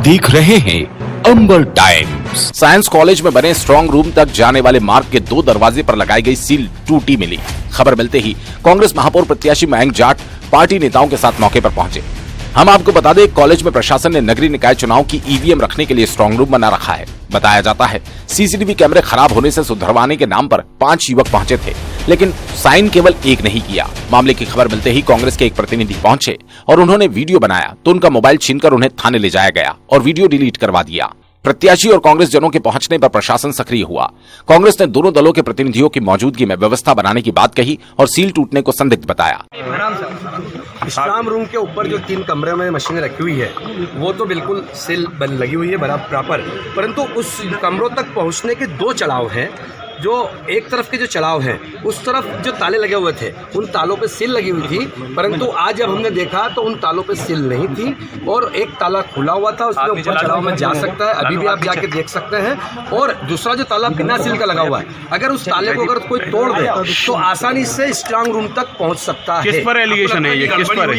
देख रहे हैं अंबर टाइम्स। साइंस कॉलेज में बने स्ट्रांग रूम तक जाने वाले मार्ग के 2 दरवाजे पर लगाई गई सील टूटी मिली। खबर मिलते ही कांग्रेस महापौर प्रत्याशी मयंक जाट पार्टी नेताओं के साथ मौके पर पहुंचे। हम आपको बता दें, कॉलेज में प्रशासन ने नगरीय निकाय चुनाव की ईवीएम रखने के लिए स्ट्रांग रूम बना रखा है। बताया जाता है सीसीटीवी कैमरे खराब होने से सुधरवाने के नाम पर 5 युवक पहुंचे थे, लेकिन साइन केवल एक नहीं किया। मामले की खबर मिलते ही कांग्रेस के एक प्रतिनिधि पहुंचे और उन्होंने वीडियो बनाया तो उनका मोबाइल छीनकर उन्हें थाने ले जाया गया और वीडियो डिलीट करवा दिया। प्रत्याशी और कांग्रेस जनों के पहुंचने पर प्रशासन सक्रिय हुआ। कांग्रेस ने दोनों दलों के प्रतिनिधियों की मौजूदगी में व्यवस्था बनाने की बात कही और सील टूटने को संदिग्ध बताया। स्ट्रांग रूम के ऊपर जो 3 कमरे में मशीनें रखी हुई है वो तो बिल्कुल सील लगी हुई है बराबर प्रॉपर, परंतु उस कमरों तक पहुंचने के 2 चढ़ाव हैं। जो एक तरफ के जो चढ़ाव हैं उस तरफ जो ताले लगे हुए थे उन तालों पे सील लगी हुई थी, परंतु आज जब हमने देखा तो उन तालों पे सील नहीं थी और एक ताला खुला हुआ था। उसके ऊपर चढ़ाव में जा सकता है, अभी भी आप जाके देख सकते हैं। और दूसरा जो ताला बिना सील का लगा हुआ है, अगर उस ताले को अगर कोई तोड़ दे तो आसानी से स्ट्रांग रूम तक पहुंच सकता है। किस पर एलिगेशन है ये? किस पर?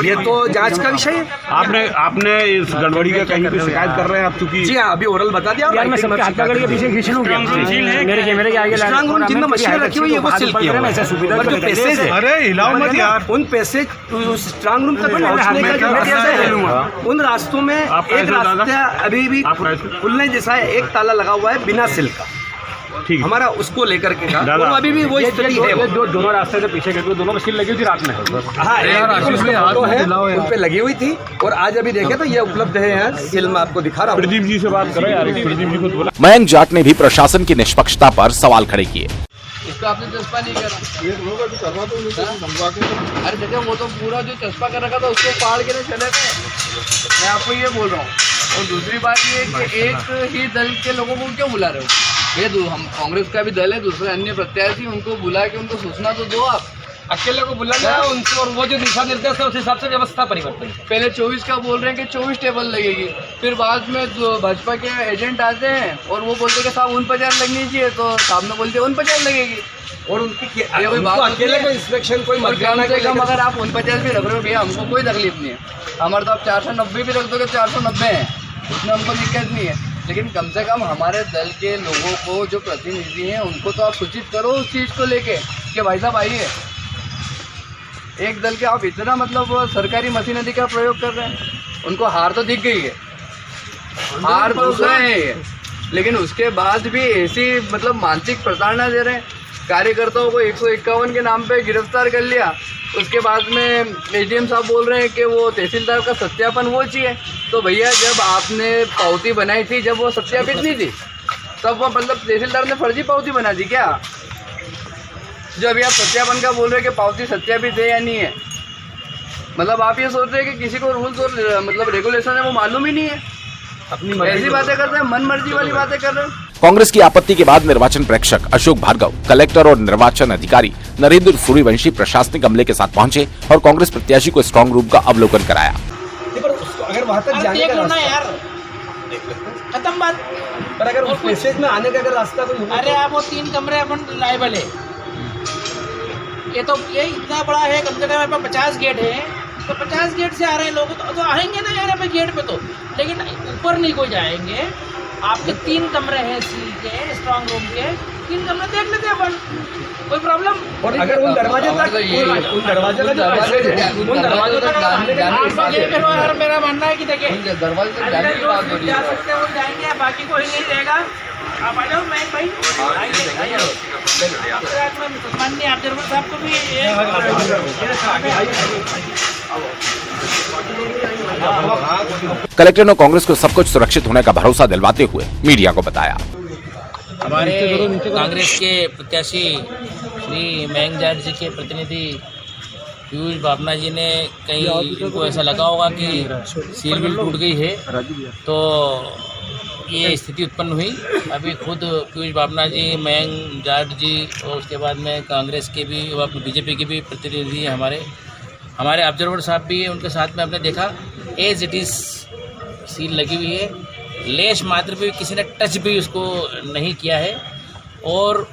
ये तो जांच का विषय है। आपने इस गड़बड़ी का कहीं पे शिकायत कर रहे हैं आप? चूंकि जी हाँ, अभी ओरल बता दिया। मेरे के आगे स्ट्रांग रूम जिनमें मशीनें रखी हुई है वो सील किया हुआ है। जो पैसेज है, अरे हिलाओ मत यार, उन पैसेज स्ट्रांग रूम तक पहुंचने का जो रास्ता है उन रास्तों में एक रास्ता अभी भी खुलने जैसा है, एक ताला लगा हुआ है बिना सील का। ठीक, हमारा उसको लेकर के अभी भी वो स्थिति है। जो दोनों रास्ते से पीछे गए दोनों में सील लगी थी रात में। उन पे लगी हुई थी और आज अभी देखे तो ये उपलब्ध है यहाँ सील में, आपको दिखा रहा हूँ। प्रदीप जी से बात करो यार, प्रदीप जी को बोला। मयंक जाट ने भी प्रशासन की निष्पक्षता पर सवाल खड़े किए। इसका आपने चस्पा नहीं करा। अरे देखो वो तो पूरा जो चस्पा कर रखा था उसको फाड़ के नहीं चले थे। मैं आपको ये बोल रहा हूँ। और दूसरी बात ये कि एक ही दल के लोगों को क्यों बुला रहे हो? ये हम कांग्रेस का भी दल है, दूसरे अन्य प्रत्याशी, उनको बुला के उनको सूचना तो दो। आप अकेले को बुलाना है उनको, और वो जो दिशा निर्देश है उस हिसाब से व्यवस्था परिवर्तन। पहले 24 का बोल रहे हैं कि 24 टेबल लगेगी, फिर बाद में भाजपा के एजेंट आते हैं और वो बोलते हैं कि साहब 49 लगनी चाहिए, तो साहब ने बोलते 49 लगेगी। और उनकी अकेले को इंस्पेक्शन कोई कम से कम अगर आप 49 भी रख रहे हो भैया, हमको कोई तकलीफ नहीं है। हमारे तो आप 490 भी रख दो, 490 है, उसमें हमको दिक्कत नहीं है। लेकिन कम से कम हमारे दल के लोगों को जो प्रतिनिधि हैं उनको तो आप सूचित करो उस चीज़ को लेके कि भाई साहब आइए। एक दल के आप इतना मतलब सरकारी मशीनरी का प्रयोग कर रहे हैं। उनको हार तो दिख गई है, हार तो गए हैं, लेकिन उसके बाद भी ऐसी मतलब मानसिक प्रताड़ना दे रहे हैं। कार्यकर्ताओं को 151 के नाम पे गिरफ्तार कर लिया। उसके बाद में एसडीएम साहब बोल रहे हैं कि वो तहसीलदार का सत्यापन वो चाहिए। तो भैया जब आपने पावती बनाई थी, जब वो सत्यापित नहीं थी, तब वो मतलब तहसीलदार ने फर्जी पावती बना दी क्या? जो अभी आप सत्यापन का बोल रहे हैं कि पावती सत्यापित है या नहीं है, मतलब आप ये सोच रहे हैं कि किसी को रूल्स और मतलब रेगुलेशन है वो मालूम ही नहीं है, अपनी ऐसी बातें कर रहे हैं, मन मर्जी वाली बातें कर रहे हैं। कांग्रेस की आपत्ति के बाद निर्वाचन प्रेक्षक अशोक भार्गव, कलेक्टर और निर्वाचन अधिकारी नरेंद्र सूर्यवंशी प्रशासनिक अमले के साथ पहुंचे और कांग्रेस प्रत्याशी को स्ट्रांग रूम का अवलोकन कराया। अगर वहां तक जाने का रास्ता यार खत्म बात, पर अगर उस मैसेज में आने का अगर रास्ता कोई, अरे आप वो 3 कमरे अपन लाइबल है, ये तो ये इतना बड़ा है, कम से कम 50 गेट है, तो 50 गेट से आ रहे हैं लोग तो आएंगे ना यार पे गेट पे तो, लेकिन ऊपर नहीं कोई जाएंगे। आपके 3 कमरे हैं सील के, स्ट्रांग रूम के 3 कमरे देख लेते हैं अपन, कोई प्रॉब्लम। और अगर उन दरवाजे तक उन दरवाजे का उन दरवाजे तक मेरा मानना है कि देखिए दरवाजे तक जाने की बात हो रही है, जा सकते हो जाएंगे, बाकी कोई नहीं रहेगा। आप आ जाओ मैं भाई माननीय ऑब्जर्वर साहब को भी कलेक्टर ने कांग्रेस को सब कुछ सुरक्षित होने का भरोसा दिलवाते हुए मीडिया को बताया। हमारे कांग्रेस के प्रत्याशी श्री मयंक जाट जी के प्रतिनिधि पीयूष बाबना जी ने कहीं इनको ऐसा लगा होगा कि सील भी टूट गई है, तो ये स्थिति उत्पन्न हुई। अभी खुद पीयूष बाबना जी, मयंक जाट जी और उसके बाद में कांग्रेस के भी बीजेपी के भी प्रतिनिधि हमारे ऑब्जर्वर साहब भी उनके साथ में हमने देखा एज इट इज़ सील लगी हुई है, लेश मात्र भी किसी ने टच भी उसको नहीं किया है। और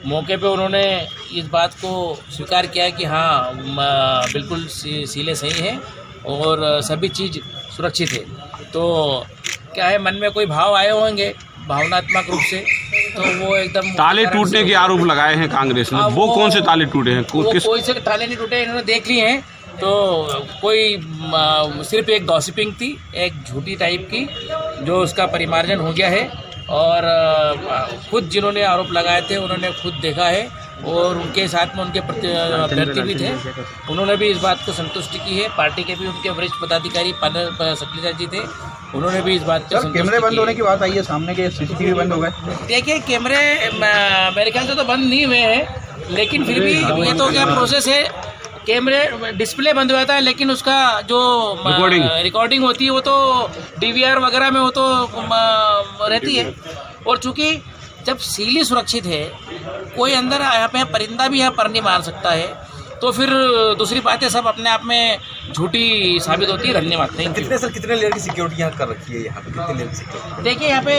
मौके पे उन्होंने इस बात को स्वीकार किया है कि हाँ बिल्कुल सीलें सही हैं और सभी चीज़ सुरक्षित है। तो क्या है, मन में कोई भाव आए होंगे भावनात्मक रूप से, तो वो एकदम ताले टूटने के आरोप लगाए हैं कांग्रेस ने। वो कौन से ताले टूटे हैं? कोई से ताले नहीं टूटे, इन्होंने देख लिए हैं। तो कोई सिर्फ एक गॉसिपिंग थी, एक झूठी टाइप की, जो उसका परिमार्जन हो गया है। और खुद जिन्होंने आरोप लगाए थे उन्होंने खुद देखा है, और उनके साथ में उनके अभ्यर्थी भी थे, उन्होंने भी इस बात को संतुष्टि की है। पार्टी के भी उनके वरिष्ठ पदाधिकारी सकलेचा जी थे, उन्होंने भी इस बात को कैमरे बंद होने की बात आई है सामने के, सीसीटीवी बंद हो गए। देखिए कैमरे मेरे ख्याल से तो बंद नहीं हुए हैं, लेकिन फिर भी ये तो क्या प्रोसेस है, कैमरे डिस्प्ले बंद हुआ था, लेकिन उसका जो रिकॉर्डिंग होती है वो तो डीवीआर वगैरह में वो तो रहती है। और चूंकि जब सील ही सुरक्षित है, कोई अंदर यहाँ पे परिंदा भी यहाँ पर नहीं मार सकता है, तो फिर दूसरी बातें सब अपने आप में झूठी साबित होती है। धन्यवाद। कितने लेयर की सिक्योरिटी यहाँ कर रखी है? यहाँ पे कितने लेयर की सिक्योरिटी? देखिए यहाँ पे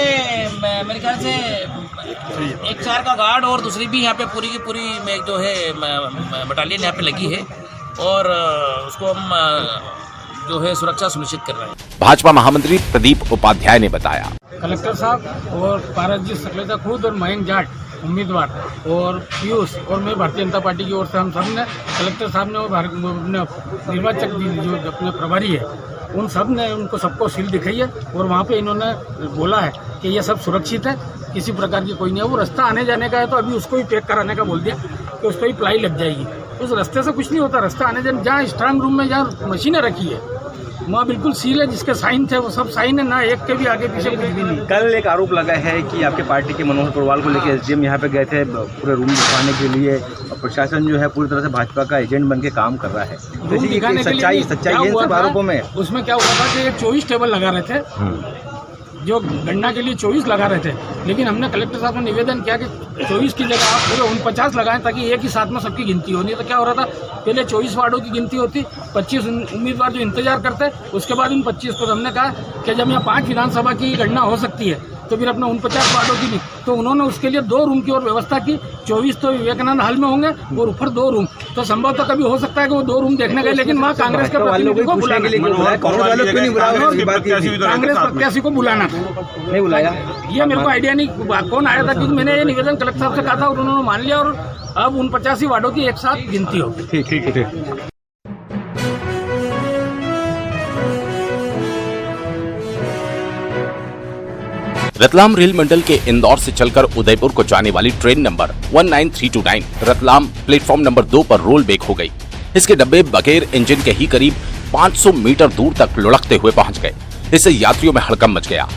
मेरे ख्याल से एक 4 का गार्ड और दूसरी भी यहाँ पे पूरी की पूरी में जो है बटालियन यहाँ पे लगी है, और उसको हम जो है सुरक्षा सुनिश्चित कर रहे हैं। भाजपा महामंत्री प्रदीप उपाध्याय ने बताया, कलेक्टर साहब और पारस जी सकलेचा खुद और मयंक जाट उम्मीदवार और पीयूष और मैं भारतीय जनता पार्टी की ओर से हम सब ने, कलेक्टर साहब ने और निर्वाचक जो अपने प्रभारी है उन सब ने उनको सबको सील दिखाई है, और वहाँ पे इन्होंने बोला है कि ये सब सुरक्षित है, किसी प्रकार की कोई नहीं है। वो रास्ता आने जाने का है तो अभी उसको ही पैक कराने का बोल दिया कि उस पर ही प्लाई लग जाएगी। उस रास्ते से कुछ नहीं होता, रास्ता आने जाने जहाँ स्ट्रांग रूम में जहाँ मशीनें रखी है वहाँ बिल्कुल सील है, जिसके साइन थे वो सब साइन है, ना एक के भी आगे पीछे कुछ भी नहीं। कल एक आरोप लगा है कि आपके पार्टी के मनोहर पुरवाल को लेकर एसडीएम यहाँ पे गए थे पूरे रूम दिखाने के लिए, और प्रशासन जो है पूरी तरह से भाजपा का एजेंट बन के काम कर रहा है। सच्चाई है इन सब आरोपों में? उसमें क्या हुआ था कि 24 टेबल लगा रहे थे, जो गणना के लिए 24 लगा रहे थे, लेकिन हमने कलेक्टर साहब को निवेदन किया कि 24 की जगह आप पूरे 49 लगाएं, ताकि एक ही साथ में सबकी गिनती हो। नहीं तो क्या हो रहा था, पहले 24 वार्डों की गिनती होती, 25 उम्मीदवार जो इंतजार करते, उसके बाद उन 25 को हमने कहा कि जब यहाँ 5 विधानसभा की गणना हो सकती है तो फिर अपना 49 वार्डों की भी, तो उन्होंने उसके लिए 2 रूम की और व्यवस्था की। 24 तो विवेकानंद हॉल में होंगे और ऊपर 2 रूम, तो संभव तो कभी हो सकता है कि वो 2 रूम देखने गए, लेकिन वहाँ कांग्रेस के प्रतिनिधि को बुलाना, कांग्रेस प्रत्याशी को बुलाना था, नहीं बुलाया। ये मेरे को आइडिया नहीं कौन आया था, क्योंकि मैंने ये निवेदन कलेक्टर साहब से कहा था और उन्होंने मान लिया, और अब 49 वार्डों की एक साथ गिनती हो। ठीक। रतलाम रेल मंडल के इंदौर से चलकर उदयपुर को जाने वाली train number 19329 Ratlam platform number 2 पर रोल बैक हो गई। इसके डब्बे बगैर इंजन के ही करीब 500 मीटर दूर तक लुढ़कते हुए पहुंच गए। इससे यात्रियों में हड़कंप मच गया।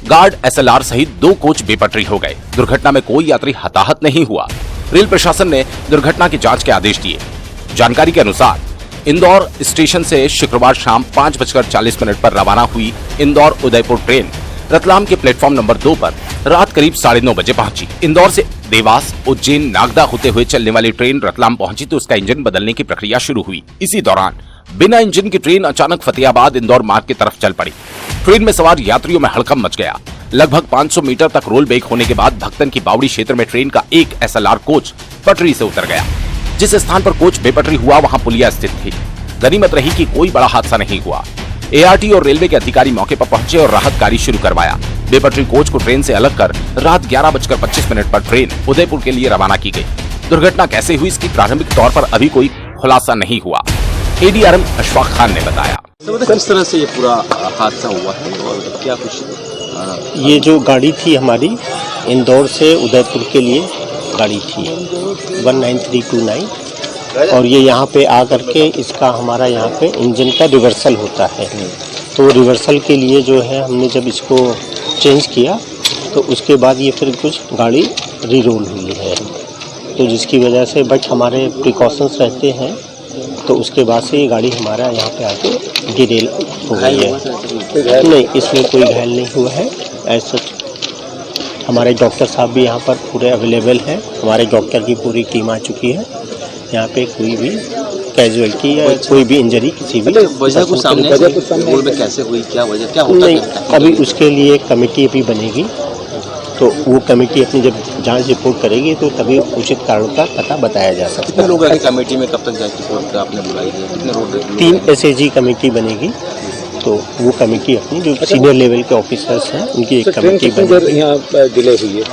गार्ड, एसएलआर सहित 2 कोच बेपटरी हो गए। दुर्घटना में कोई यात्री हताहत नहीं हुआ। रेल प्रशासन ने दुर्घटना की जांच के आदेश दिए। जानकारी के अनुसार इंदौर स्टेशन से शुक्रवार शाम 5:40 पर रवाना हुई इंदौर उदयपुर ट्रेन रतलाम के प्लेटफॉर्म नंबर 2 पर रात करीब 9:30 बजे पहुंची। इंदौर से देवास, उज्जैन, नागदा होते हुए चलने वाली ट्रेन रतलाम पहुंची तो उसका इंजन बदलने की प्रक्रिया शुरू हुई। इसी दौरान बिना इंजन की ट्रेन अचानक फतेहाबाद इंदौर मार्ग की तरफ चल पड़ी। ट्रेन में सवार यात्रियों में हड़कंप मच गया। लगभग 500 मीटर तक रोल बैक होने के बाद भक्तन की बावड़ी क्षेत्र में ट्रेन का एक एसएलआर कोच पटरी से उतर गया। जिस स्थान पर कोच बेपटरी हुआ वहां पुलिया स्थित थी। गनीमत रही कि कोई बड़ा हादसा नहीं हुआ। एआरटी और रेलवे के अधिकारी मौके पर पहुंचे और राहत कार्य शुरू करवाया। बेपटरी कोच को ट्रेन से अलग कर रात 11:25 पर ट्रेन उदयपुर के लिए रवाना की गई। दुर्घटना कैसे हुई इसकी प्रारंभिक तौर पर अभी कोई खुलासा नहीं हुआ। एडीआरएम अशफाक खान ने बताया, किस तरह से ये पूरा हादसा हुआ है और क्या कुछ? ये जो गाड़ी थी हमारी इंदौर से उदयपुर के लिए गाड़ी थी 19329, और ये यहाँ पे आ करके इसका हमारा यहाँ पे इंजन का रिवर्सल होता है। तो रिवर्सल के लिए जो है हमने जब इसको चेंज किया तो उसके बाद ये फिर कुछ गाड़ी रीरोल हुई है, तो जिसकी वजह से बट हमारे प्रिकॉशंस रहते हैं, तो उसके बाद से ये गाड़ी हमारा यहाँ पे आके डिरेल हो गई है। नहीं, इसमें कोई घायल नहीं हुआ है। ऐसा हमारे डॉक्टर साहब भी यहाँ पर पूरे अवेलेबल हैं। हमारे डॉक्टर की पूरी टीम आ चुकी है। यहाँ पे कोई भी कैजुअलिटी या कोई भी इंजरी किसी भी वजह को सामने रोल में कैसे हुई, क्या वजह क्या होता नहीं, अभी उसके लिए कमेटी अभी बनेगी, तो वो कमेटी अपनी जब जांच रिपोर्ट करेगी तो तभी उचित कारणों का पता बताया जा सकता है। कितने लोग हैं कमेटी में? कब तक जांच रिपोर्ट आपने बुलाई है? कितने लोग? 3 SAG कमेटी बनेगी तो वो कमेटी अपनी जो सीनियर लेवल के ऑफिसर्स हैं उनकी एक कमेटी बनी। यहाँ डिले हुई है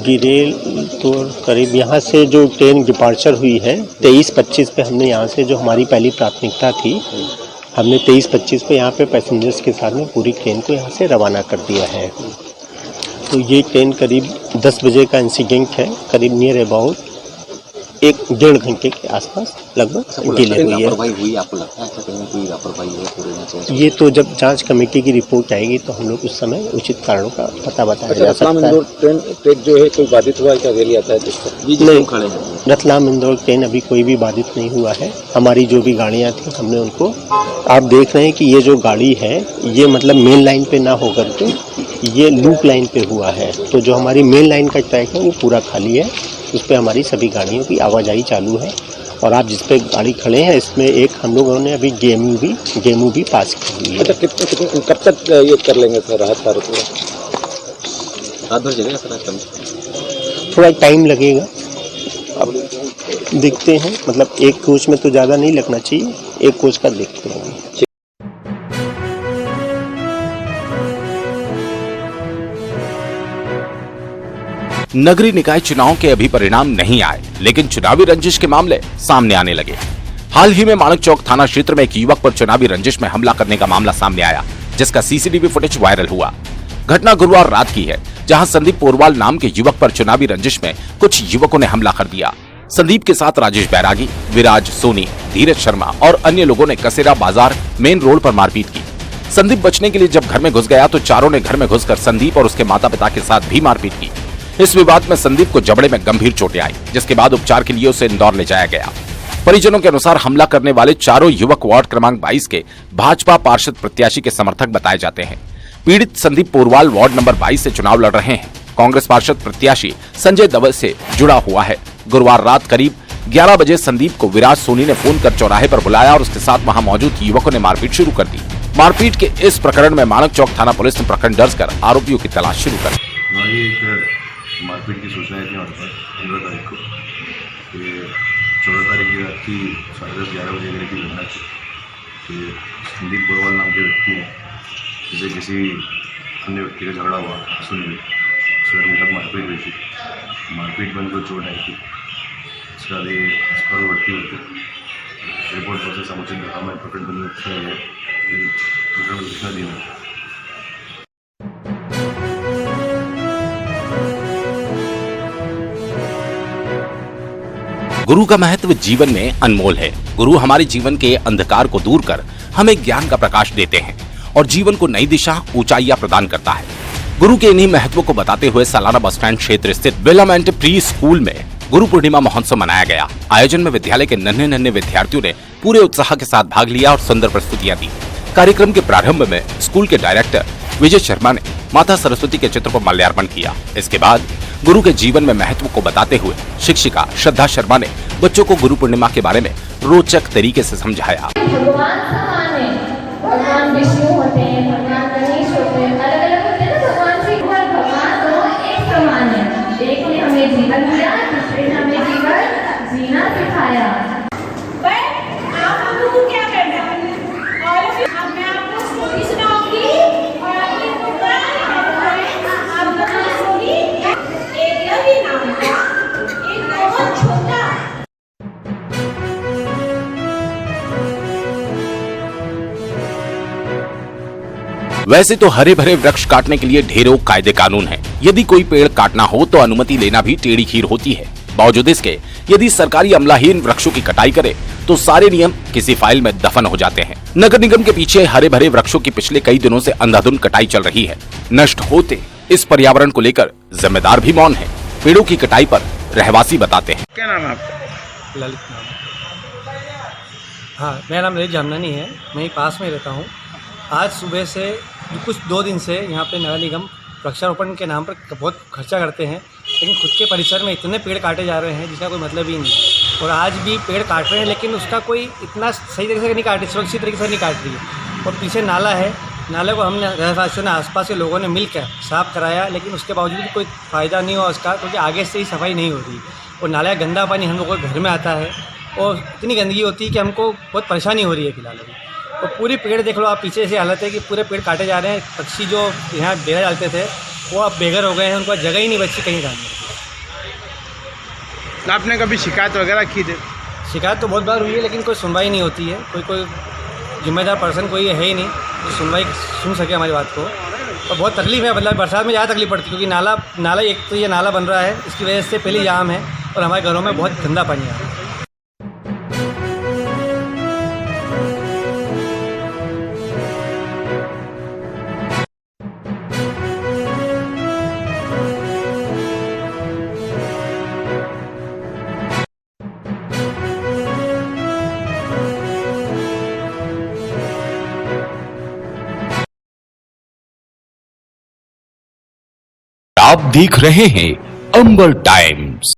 डिले तो करीब यहाँ से जो ट्रेन डिपार्चर हुई है 23-25 पे हमने यहाँ से जो हमारी पहली प्राथमिकता थी हमने 23-25 पे यहाँ पे पैसेंजर्स के साथ में पूरी ट्रेन को यहाँ से रवाना कर दिया है। तो ये ट्रेन करीब 10 बजे का इंसिडेंट है, करीब नियर अबाउट 1-1.5 घंटे के आसपास लगभग डिले हुई है। हुई आपको लगता है कहीं कोई लापरवाही है पूरे? ये तो जब जांच कमेटी की रिपोर्ट आएगी तो हम लोग उस समय उचित कारणों का पता बताया जा सकता है। ट्रेन जो है कोई बाधित हुआ है क्या? रैली आता है नहीं, रतलाम इंदौर ट्रेन अभी कोई भी बाधित नहीं हुआ है। हमारी जो भी गाड़ियाँ थी हमने उनको, आप देख रहे हैं कि ये जो गाड़ी है ये मतलब मेन लाइन पे ना होकर के ये लूप लाइन पे हुआ है। तो जो हमारी मेन लाइन का ट्रैक है वो पूरा खाली है, उस पर हमारी सभी गाड़ियों की आवाजाही चालू है। और आप जिस पे गाड़ी खड़े हैं इसमें एक हम लोगों ने अभी गेमू भी पास की हुई है। कितने कब तक ये कर लेंगे सर राहत कार्य पूरा? रात भर चलेगा सर? थोड़ा टाइम लगेगा, अब देखते हैं। मतलब एक कोच में तो ज़्यादा नहीं लगना चाहिए, एक कोच का देखते हैं। नगरीय निकाय चुनाव के अभी परिणाम नहीं आए, लेकिन चुनावी रंजिश के मामले सामने आने लगे। हाल ही में माणक चौक थाना क्षेत्र में एक युवक पर चुनावी रंजिश में हमला करने का मामला सामने आया, जिसका सीसीटीवी फुटेज वायरल हुआ। घटना गुरुवार रात की है, जहां संदीप पोरवाल नाम के युवक पर चुनावी रंजिश में कुछ युवकों ने हमला कर दिया। संदीप के साथ राजेश बैरागी, विराज सोनी, धीरज शर्मा और अन्य लोगों ने कसेरा बाजार मेन रोड पर मारपीट की। संदीप बचने के लिए जब घर में घुस गया तो चारों ने घर में घुसकर संदीप और उसके माता पिता के साथ भी मारपीट की। इस विवाद में संदीप को जबड़े में गंभीर चोटें आई, जिसके बाद उपचार के लिए उसे इंदौर ले जाया गया। परिजनों के अनुसार हमला करने वाले चारों युवक वार्ड क्रमांक 22 के भाजपा पार्षद प्रत्याशी के समर्थक बताए जाते हैं। पीड़ित संदीप पोरवाल वार्ड नंबर 22 से चुनाव लड़ रहे हैं। कांग्रेस पार्षद प्रत्याशी संजय दवे से जुड़ा हुआ है। गुरुवार रात करीब 11 बजे संदीप को विराज सोनी ने फोन कर चौराहे पर बुलाया और उसके साथ वहां मौजूद युवकों ने मारपीट शुरू कर दी। मारपीट के इस प्रकरण में माणक चौक थाना पुलिस ने प्रकरण दर्ज कर आरोपियों की तलाश शुरू कर दी। मारपीट की सूचना थी हमारे पास 15 तारीख को। कि 14 तारीख की रात की 10:30-11 बजे की घटना थी कि संदीप पोरवाल नाम के व्यक्ति ने जिसे किसी अन्य व्यक्ति का झगड़ा हुआ सुनिए उसके बाद तक मारपीट हुई थी। मारपीट बंद को चोट आई थी। इसके बाद ये अस्पताल भर्ती होती रिपोर्ट पर से समुचित दिखा में प्रकरण बंद किया गया। प्रकरण सूचना दी है। गुरु का महत्व जीवन में अनमोल है। गुरु हमारे जीवन के अंधकार को दूर कर हमें ज्ञान का प्रकाश देते हैं और जीवन को नई दिशा, ऊंचाइयां प्रदान करता है। गुरु के इन्हीं महत्व को बताते हुए सालाना बस स्टैंड क्षेत्र स्थित विलामेंट प्री स्कूल में गुरु पूर्णिमा महोत्सव मनाया गया। आयोजन में विद्यालय के नन्हे विद्यार्थियों ने पूरे उत्साह के साथ भाग लिया और सुंदर प्रस्तुतियां दी। कार्यक्रम के प्रारंभ में स्कूल के डायरेक्टर विजय शर्मा ने माता सरस्वती के चित्र पर माल्यार्पण किया। इसके बाद गुरु के जीवन में महत्व को बताते हुए शिक्षिका श्रद्धा शर्मा ने बच्चों को गुरु पूर्णिमा के बारे में रोचक तरीके से समझाया। भगवान समान है, भगवान विष्णु होते हैं, भगवान गणेश होते हैं, अलग अलग होते हैं ना भगवान से। भगवान दोनों एक समान है। एक ने हमें जीवन दिया, दूसरे ने हमें जीवन जीना सिखाया। आप लोगों को क्या करना है? और मैं आपको स्टोरी सुनाऊंगी और आप ये आप लोगों ने स्टोरी एक लवी नाम का एक बहुत छोटा। वैसे तो हरे भरे वृक्ष काटने के लिए ढेरों कायदे कानून हैं। यदि कोई पेड़ काटना हो तो अनुमति लेना भी टेढ़ी खीर होती है। बावजूद इसके यदि सरकारी अमला ही इन वृक्षों की कटाई करे तो सारे नियम किसी फाइल में दफन हो जाते हैं। नगर निगम के पीछे हरे भरे वृक्षों की पिछले कई दिनों से अंधाधुंध कटाई चल रही है। नष्ट होते इस पर्यावरण को लेकर जिम्मेदार भी मौन है। पेड़ों की कटाई पर रहवासी बताते हैं। क्या नाम है आपका? ललित नाम। हाँ, मेरा नाम ललित जामनानी है, मैं ही पास में रहता हूँ। आज सुबह से कुछ 2 दिन से यहाँ पे नगर निगम वृक्षारोपण के नाम पर बहुत खर्चा करते हैं, लेकिन खुद के परिसर में इतने पेड़ काटे जा रहे हैं जिसका कोई मतलब ही नहीं। और आज भी पेड़ काट रहे हैं लेकिन उसका कोई इतना सही तरीके से नहीं काट रही, सुरक्षित तरीके से नहीं काट रही है। और पीछे नाला है, नाले को हमने रहवासियों ने, आसपास के लोगों ने मिलकर साफ़ कराया, लेकिन उसके बावजूद भी कोई फ़ायदा नहीं हुआ उसका, क्योंकि आगे से ही सफाई नहीं हो रही। और नाले का गंदा पानी हम लोगों के घर में आता है और इतनी गंदगी होती है कि हमको बहुत परेशानी हो रही है फिलहाल अभी। तो पूरी पेड़ देख लो आप, पीछे से हालत है कि पूरे पेड़ काटे जा रहे हैं। पक्षी जो यहाँ डेरा डालते थे वो अब बेघर हो गए हैं, उनको जगह ही नहीं बची कहीं जाने। आपने कभी शिकायत वगैरह की थी? शिकायत तो बहुत बार हुई है, लेकिन कोई सुनवाई नहीं होती है। कोई जिम्मेदार पर्सन कोई है ही नहीं जो सुनवाई सुन सके हमारी बात को। और बहुत तकलीफ है, मतलब बरसात में ज़्यादा तकलीफ पड़ती है, क्योंकि नाला एक तो ये नाला बन रहा है, इसकी वजह से पहले जाम है और हमारे घरों में बहुत गंदा पानी आ रहा है। आप देख रहे हैं अंबर टाइम्स।